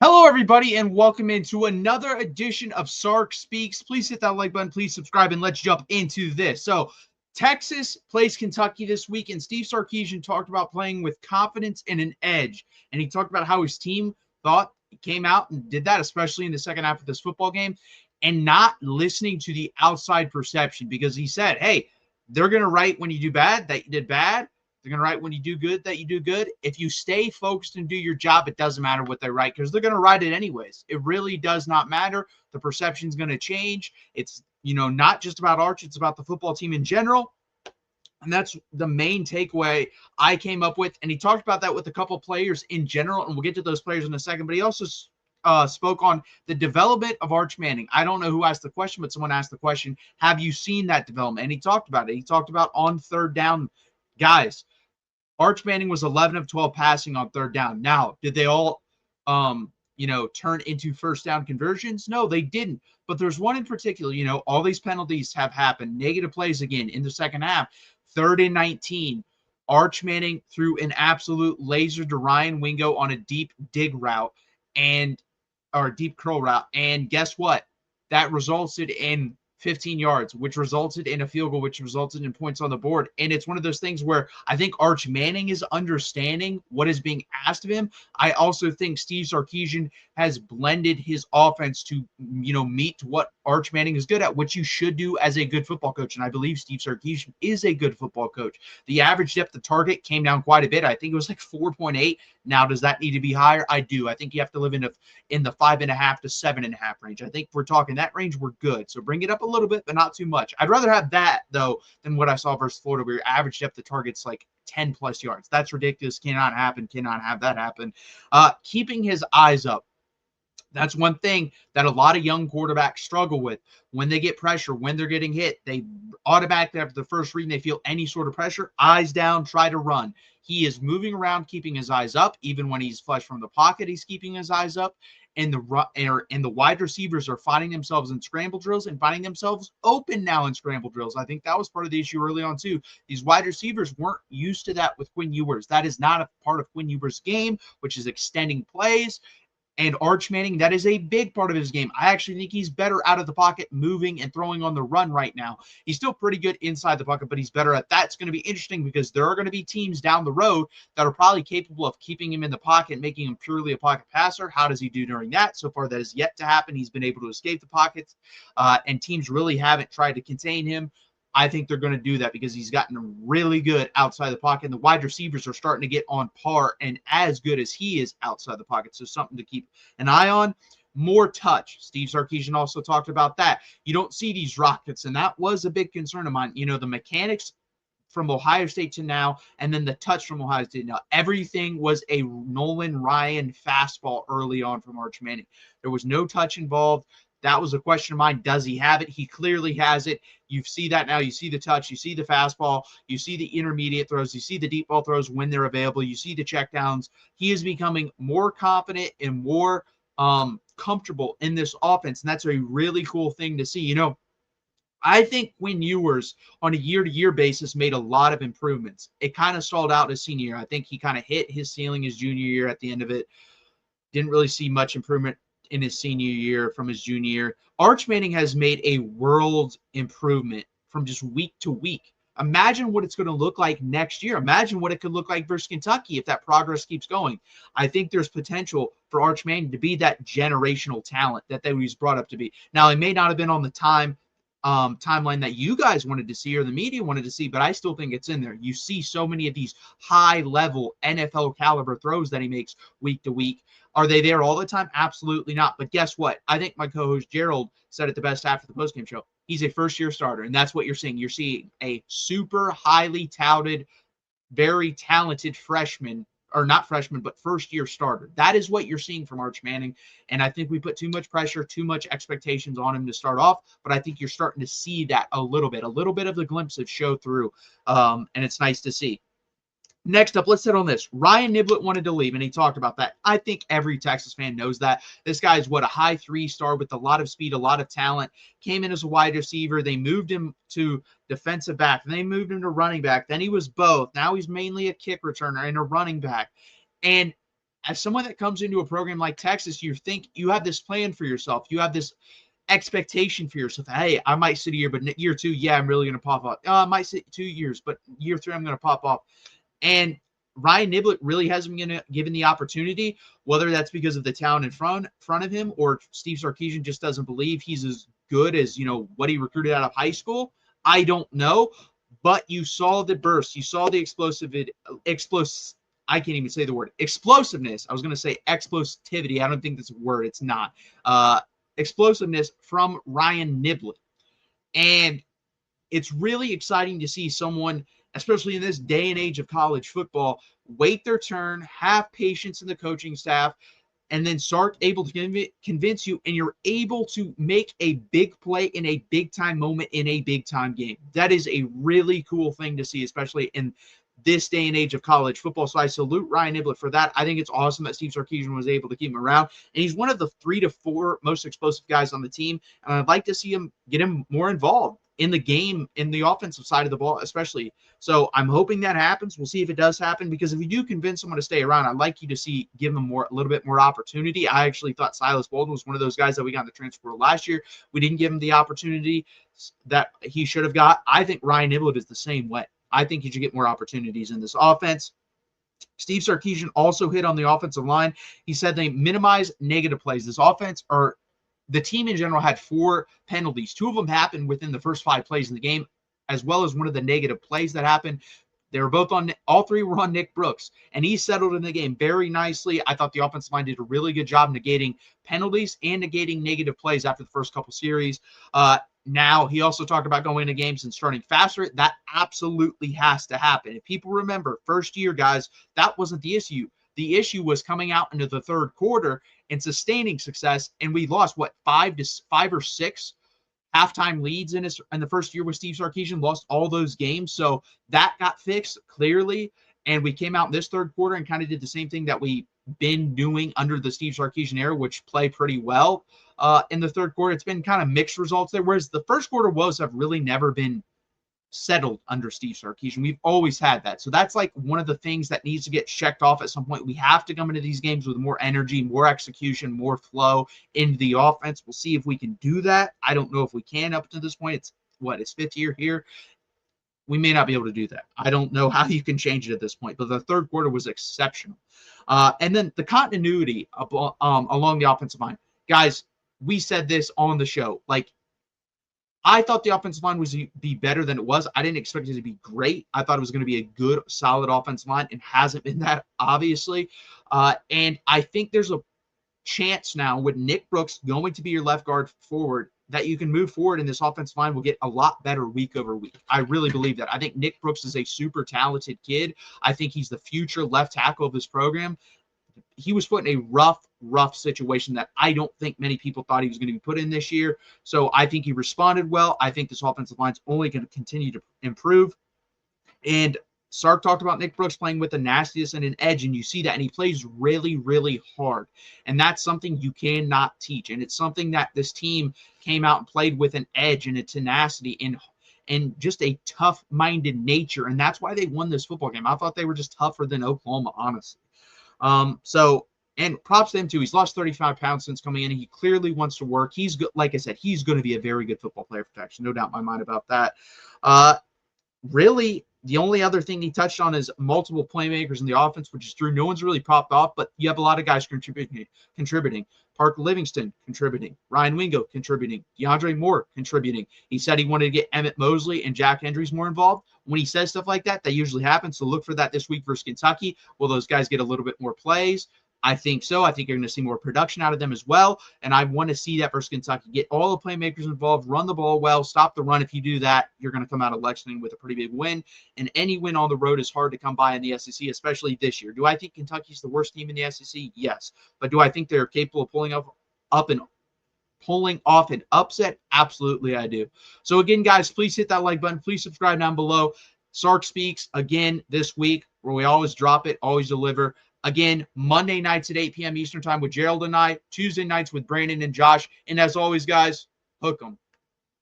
Hello, everybody, and welcome into another edition of Sark Speaks. Please hit that like button, please subscribe, and let's jump into this. So, Texas plays Kentucky this week, and Steve Sarkisian talked about playing with confidence and an edge. And he talked about how his team thought he came out and did that, especially in the second half of this football game, and not listening to the outside perception because he said, hey, they're going to write when you do bad that you did bad. They're going to write when you do good that you do good. If you stay focused and do your job, it doesn't matter what they write because they're going to write it anyways. It really does not matter. The perception is going to change. It's, not just about Arch, it's about the football team in general. And that's the main takeaway I came up with. And he talked about that with a couple players in general. And we'll get to those players in a second. But he also spoke on the development of Arch Manning. I don't know who asked the question, but someone asked the question, have you seen that development? And he talked about it. He talked about on third down, guys. Arch Manning was 11 of 12 passing on third down. Now, did they all, turn into first down conversions? No, they didn't. But there's one in particular, all these penalties have happened. Negative plays again in the second half. 3rd and 19. Arch Manning threw an absolute laser to Ryan Wingo on a deep dig route or deep curl route. And guess what? That resulted in 15 yards, which resulted in a field goal, which resulted in points on the board. And it's one of those things where I think Arch Manning is understanding what is being asked of him. I also think Steve Sarkisian has blended his offense to, meet what Arch Manning is good at, which you should do as a good football coach. And I believe Steve Sarkisian is a good football coach. The average depth of target came down quite a bit. I think it was like 4.8. Now, does that need to be higher? I do. I think you have to live in the 5.5 to 7.5 range. I think if we're talking that range, we're good. So bring it up a little bit, but not too much. I'd rather have that, though, than what I saw versus Florida, where your average depth of target's like 10 plus yards. That's ridiculous. Cannot happen. Cannot have that happen. Keeping his eyes up. That's one thing that a lot of young quarterbacks struggle with. When they get pressure, when they're getting hit, they automatically, after the first read, they feel any sort of pressure, eyes down, try to run. He is moving around, keeping his eyes up. Even when he's flush from the pocket, he's keeping his eyes up. And the wide receivers are finding themselves in scramble drills and finding themselves open now in scramble drills. I think that was part of the issue early on, too. These wide receivers weren't used to that with Quinn Ewers. That is not a part of Quinn Ewers' game, which is extending plays. And Arch Manning, that is a big part of his game. I actually think he's better out of the pocket, moving and throwing on the run right now. He's still pretty good inside the pocket, but he's better at that. It's going to be interesting because there are going to be teams down the road that are probably capable of keeping him in the pocket, making him purely a pocket passer. How does he do during that? So far, that has yet to happen. He's been able to escape the pockets, and teams really haven't tried to contain him. I think they're going to do that because he's gotten really good outside the pocket. And the wide receivers are starting to get on par and as good as he is outside the pocket. So something to keep an eye on. More touch. Steve Sarkisian also talked about that. You don't see these rockets, and that was a big concern of mine. The mechanics from Ohio State to now, and then the touch from Ohio State now. Everything was a Nolan Ryan fastball early on from Arch Manning. There was no touch involved. That was a question of mine. Does he have it? He clearly has it. You see that now. You see the touch. You see the fastball. You see the intermediate throws. You see the deep ball throws when they're available. You see the checkdowns. He is becoming more confident and more comfortable in this offense, and that's a really cool thing to see. I think Quinn Ewers on a year-to-year basis made a lot of improvements. It kind of stalled out his senior year. I think he kind of hit his ceiling his junior year at the end of it. Didn't really see much improvement in his senior year from his junior year. Arch Manning has made a world improvement from just week to week. Imagine what it's going to look like next year. Imagine what it could look like versus Kentucky if that progress keeps going. I think there's potential for Arch Manning to be that generational talent that he was brought up to be. Now, he may not have been on the timeline that you guys wanted to see or the media wanted to see, but I still think it's in there. You see so many of these high-level NFL caliber throws that he makes week to week. Are they there all the time? Absolutely not. But guess what? I think my co-host Gerald said it the best after the postgame show. He's a first-year starter, and that's what you're seeing. You're seeing a super highly touted, very talented freshman, or not freshman, but first-year starter. That is what you're seeing from Arch Manning, and I think we put too much pressure, too much expectations on him to start off, but I think you're starting to see that a little bit of the glimpses show through, and it's nice to see. Next up, let's hit on this. Ryan Niblett wanted to leave, and he talked about that. I think every Texas fan knows that. This guy is a high 3-star with a lot of speed, a lot of talent. Came in as a wide receiver. They moved him to defensive back. Then they moved him to running back. Then he was both. Now he's mainly a kick returner and a running back. And as someone that comes into a program like Texas, you think you have this plan for yourself. You have this expectation for yourself. Hey, I might sit a year, but year 2, yeah, I'm really going to pop off. I might sit 2 years, but year 3, I'm going to pop off. And Ryan Niblett really hasn't been given the opportunity, whether that's because of the talent in front of him or Steve Sarkisian just doesn't believe he's as good as, what he recruited out of high school. I don't know, but you saw the burst. You saw the I can't even say the word explosiveness. I was going to say explosivity. I don't think that's a word. It's not. Explosiveness from Ryan Niblett. And it's really exciting to see someone, especially in this day and age of college football, wait their turn, have patience in the coaching staff, and then Sark able to convince you, and you're able to make a big play in a big-time moment in a big-time game. That is a really cool thing to see, especially in this day and age of college football. So I salute Ryan Niblett for that. I think it's awesome that Steve Sarkisian was able to keep him around. And he's one of the 3 to 4 most explosive guys on the team. And I'd like to see him get him more involved in the game, in the offensive side of the ball, especially. So I'm hoping that happens. We'll see if it does happen, because if you do convince someone to stay around, I'd like you to give them a little bit more opportunity. I actually thought Silas Bolden was one of those guys that we got in the transfer portal last year. We didn't give him the opportunity that he should have got. I think Ryan Niblett is the same way. I think he should get more opportunities in this offense. Steve Sarkisian also hit on the offensive line. He said they minimize negative plays. This offense, or the team in general, had 4 penalties. 2 of them happened within the first 5 plays in the game, as well as one of the negative plays that happened. They were both on, all 3 were on Nick Brooks, and he settled in the game very nicely. I thought the offensive line did a really good job negating penalties and negating negative plays after the first couple series. Now, he also talked about going into games and starting faster. That absolutely has to happen. If people remember, first year, guys, that wasn't the issue. The issue was coming out into the third quarter and sustaining success, and we lost, 5 or 6 halftime leads in the first year with Steve Sarkisian, lost all those games. So that got fixed clearly, and we came out in this third quarter and kind of did the same thing that we've been doing under the Steve Sarkisian era, which play pretty well. In the third quarter, it's been kind of mixed results there, whereas the first quarter woes have really never been settled under Steve Sarkisian. We've always had that. So that's like one of the things that needs to get checked off at some point. We have to come into these games with more energy, more execution, more flow into the offense. We'll see if we can do that. I don't know if we can up to this point. It's his 5th year here. We may not be able to do that. I don't know how you can change it at this point, but the third quarter was exceptional. And then the continuity along the offensive line. Guys, we said this on the show. I thought the offensive line was be better than it was. I didn't expect it to be great. I thought it was going to be a good, solid offensive line. It hasn't been that, obviously. And I think there's a chance now with Nick Brooks going to be your left guard forward that you can move forward, and this offensive line will get a lot better week over week. I really believe that. I think Nick Brooks is a super talented kid. I think he's the future left tackle of this program. He was put in a rough situation that I don't think many people thought he was going to be put in this year. So I think he responded well. I think this offensive line is only going to continue to improve. And Sark talked about Nick Brooks playing with a nastiness and an edge, and you see that, and he plays really, really hard. And that's something you cannot teach. And it's something that this team came out and played with an edge and a tenacity and just a tough-minded nature. And that's why they won this football game. I thought they were just tougher than Oklahoma, honestly. And props to him too. He's lost 35 pounds since coming in. He clearly wants to work. He's good. Like I said, he's going to be a very good football player for Texas. No doubt in my mind about that. Really, the only other thing he touched on is multiple playmakers in the offense, which is true. No one's really popped off, but you have a lot of guys contributing. Parker Livingston contributing. Ryan Wingo contributing. DeAndre Moore contributing. He said he wanted to get Emmett Mosley and Jack Hendry's more involved. When he says stuff like that, that usually happens. So look for that this week versus Kentucky. Will those guys get a little bit more plays? I think so. I think you're going to see more production out of them as well. And I want to see that versus Kentucky. Get all the playmakers involved, run the ball well, stop the run. If you do that, you're going to come out of Lexington with a pretty big win. And any win on the road is hard to come by in the SEC, especially this year. Do I think Kentucky's the worst team in the SEC? Yes. But do I think they're capable of pulling off an upset? Absolutely, I do. So again, guys, please hit that like button. Please subscribe down below. Sark Speaks again this week, where we always drop it, always deliver. Again, Monday nights at 8 p.m. Eastern time with Gerald and I, Tuesday nights with Brandon and Josh. And as always, guys, hook 'em.